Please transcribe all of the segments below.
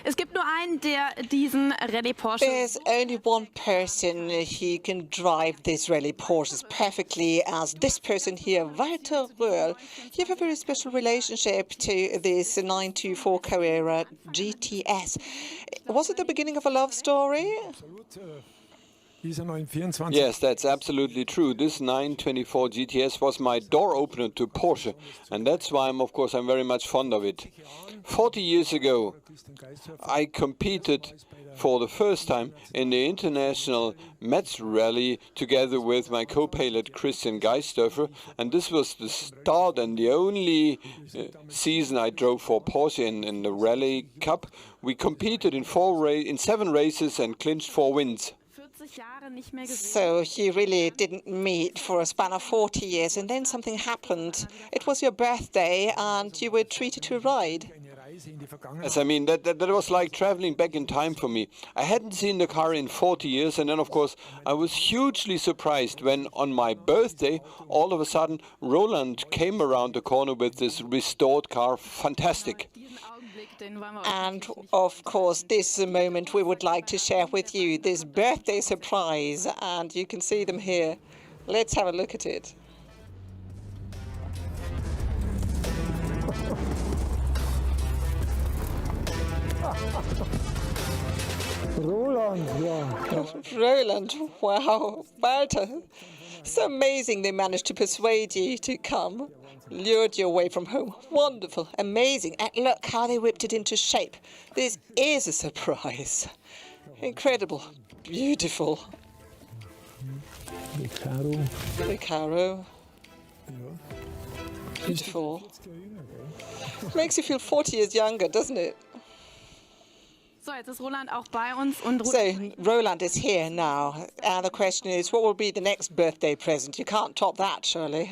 Es gibt nur einen, der diesen Rallye Porsche. There's only one person who can drive this Rallye Porsche as perfectly as this person here, Walter Röhrl. You have a very special relationship to this 924 Carrera GTS. Was it the beginning of a love story? Yes, that's absolutely true. This 924 GTS was my door opener to Porsche, and that's why I'm very much fond of it. 40 years ago, I competed for the first time in the International Metz Rally together with my co-pilot Christian Geistdörfer, and this was the start and the only season I drove for Porsche in the Rally Cup. We competed in 7 races and clinched 4 wins. So you really didn't meet for a span of 40 years, and then something happened. It was your birthday, and you were treated to a ride. Yes, I mean, that was like traveling back in time for me. I hadn't seen the car in 40 years, and then, of course, I was hugely surprised when, on my birthday, all of a sudden, Roland came around the corner with this restored car. Fantastic. And, of course, this moment we would like to share with you, this birthday surprise, and you can see them here. Let's have a look at it. Roland, yeah. Roland, wow, Walter. So amazing they managed to persuade you to come. Lured you away from home. Wonderful, amazing. And look how they whipped it into shape. This is a surprise. Incredible, beautiful. Recaro. Beautiful. Makes you feel 40 years younger, doesn't it? So, jetzt ist Roland auch bei uns und So, Roland is here now. And the question is, what will be the next birthday present? You can't top that, surely.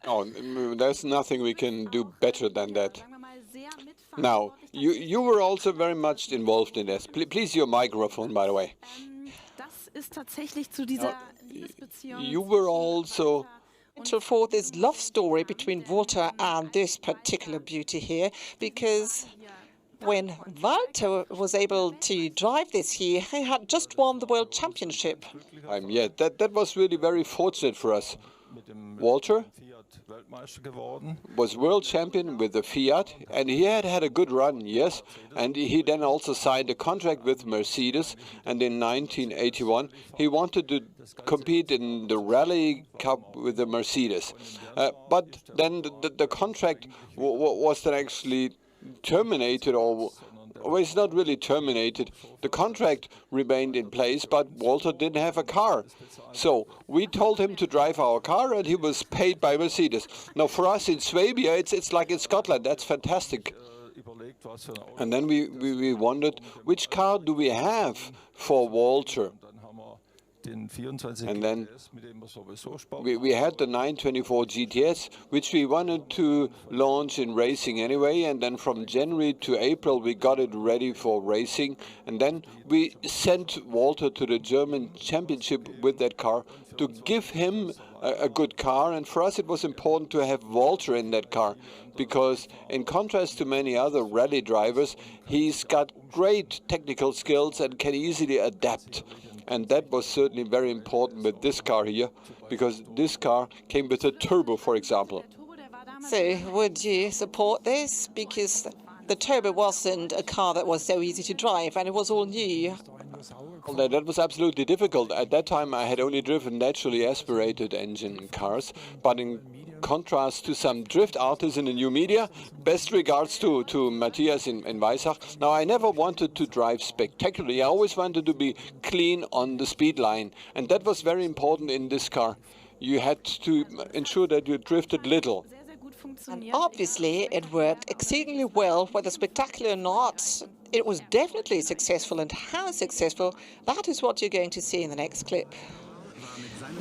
Oh, there's nothing we can do better than that. Now, you were also very much involved in this. Please, your microphone, by the way. Das ist tatsächlich zu dieser Liebesbeziehung. You were also For this love story between Walter and this particular beauty here, because when Walter was able to drive this here, he had just won the World Championship. Yeah, that was really very fortunate for us. Walter was world champion with the Fiat, and he had a good run, yes, and he then also signed a contract with Mercedes, and in 1981 he wanted to compete in the Rally Cup with the Mercedes. But then the contract was then actually terminated, or it's not really terminated. The contract remained in place, but Walter didn't have a car. So we told him to drive our car, and he was paid by Mercedes. Now for us in Swabia, it's like in Scotland. That's fantastic. And then we wondered, which car do we have for Walter? And then we had the 924 GTS, which we wanted to launch in racing anyway, and then from January to April we got it ready for racing, and then we sent Walter to the German Championship with that car to give him a good car. And for us it was important to have Walter in that car, because in contrast to many other rally drivers, he's got great technical skills and can easily adapt. And that was certainly very important with this car here, because this car came with a turbo, for example. So would you support this? Because the turbo wasn't a car that was so easy to drive, and it was all new. Well, that was absolutely difficult. At that time I had only driven naturally aspirated engine cars, but in contrast to some drift artists in the new media, best regards to Matthias in Weissach. Now, I never wanted to drive spectacularly. I always wanted to be clean on the speed line, and that was very important in this car. You had to ensure that you drifted little. And obviously it worked exceedingly well, whether spectacular or not. It was definitely successful, and how successful, that is what you're going to see in the next clip.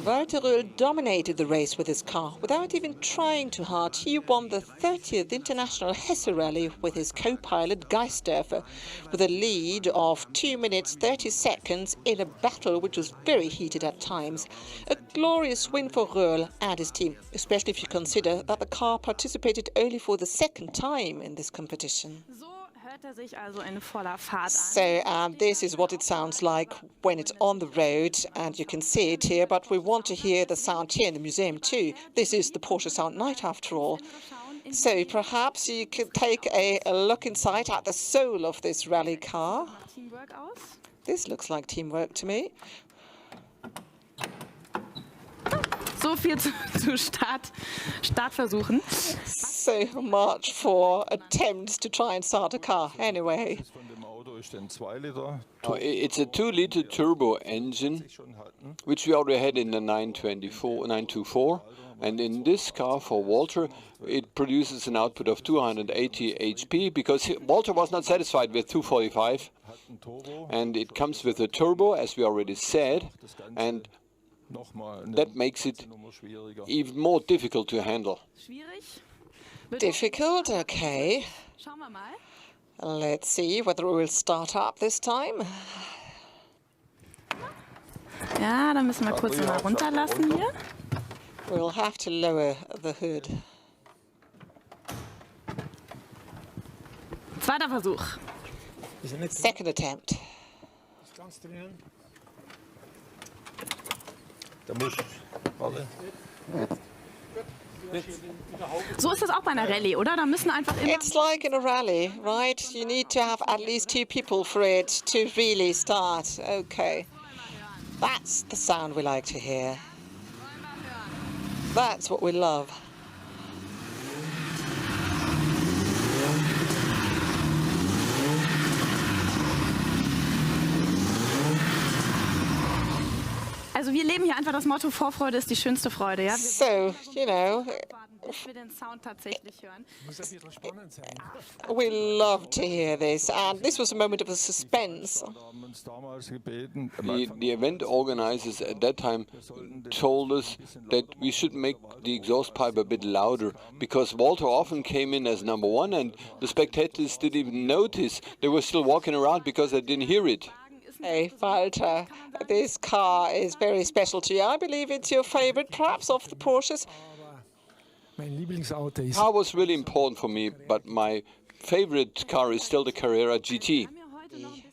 Walter Röhrl dominated the race with his car without even trying too hard. He won the 30th International Hessen Rally with his co-pilot Geistdörfer, with a lead of 2 minutes 30 seconds in a battle which was very heated at times. A glorious win for Röhrl and his team, especially if you consider that the car participated only for the second time in this competition. So this is what it sounds like when it's on the road, and you can see it here, but we want to hear the sound here in the museum too. This is the Porsche Sound Night after all. So perhaps you could take a look inside at the soul of this rally car. This looks like teamwork to me. So viel zu Startversuchen. So much for attempts to try and start a car. Anyway. It's a 2-liter turbo engine, which we already had in the 924, and in this car for Walter, it produces an output of 280 HP, because Walter was not satisfied with 245, and it comes with a turbo, as we already said, and that makes it even more difficult to handle. Difficult? Okay. Let's see whether it will start up this time. Ja, dann müssen wir kurz mal runterlassen hier. We'll have to lower the hood. Zweiter Versuch. Second attempt. So ist das auch bei einer Rallye, oder? Da müssen einfach immer... It's like in a rally, right? You need to have at least 2 people for it to really start. Okay. That's the sound we like to hear. That's what we love. Also wir leben hier einfach das Motto, Vorfreude ist die schönste Freude. Ja? So, you know, Bis wir den Sound tatsächlich hören. we love to hear this, and this was a moment of suspense. The event organizers at that time told us that we should make the exhaust pipe a bit louder, because Walter often came in as number 1, and the spectators didn't even notice. They were still walking around because they didn't hear it. Hey, Walter, this car is very special to you. I believe it's your favorite, perhaps, of the Porsches. Car was really important for me, but my favorite car is still the Carrera GT. The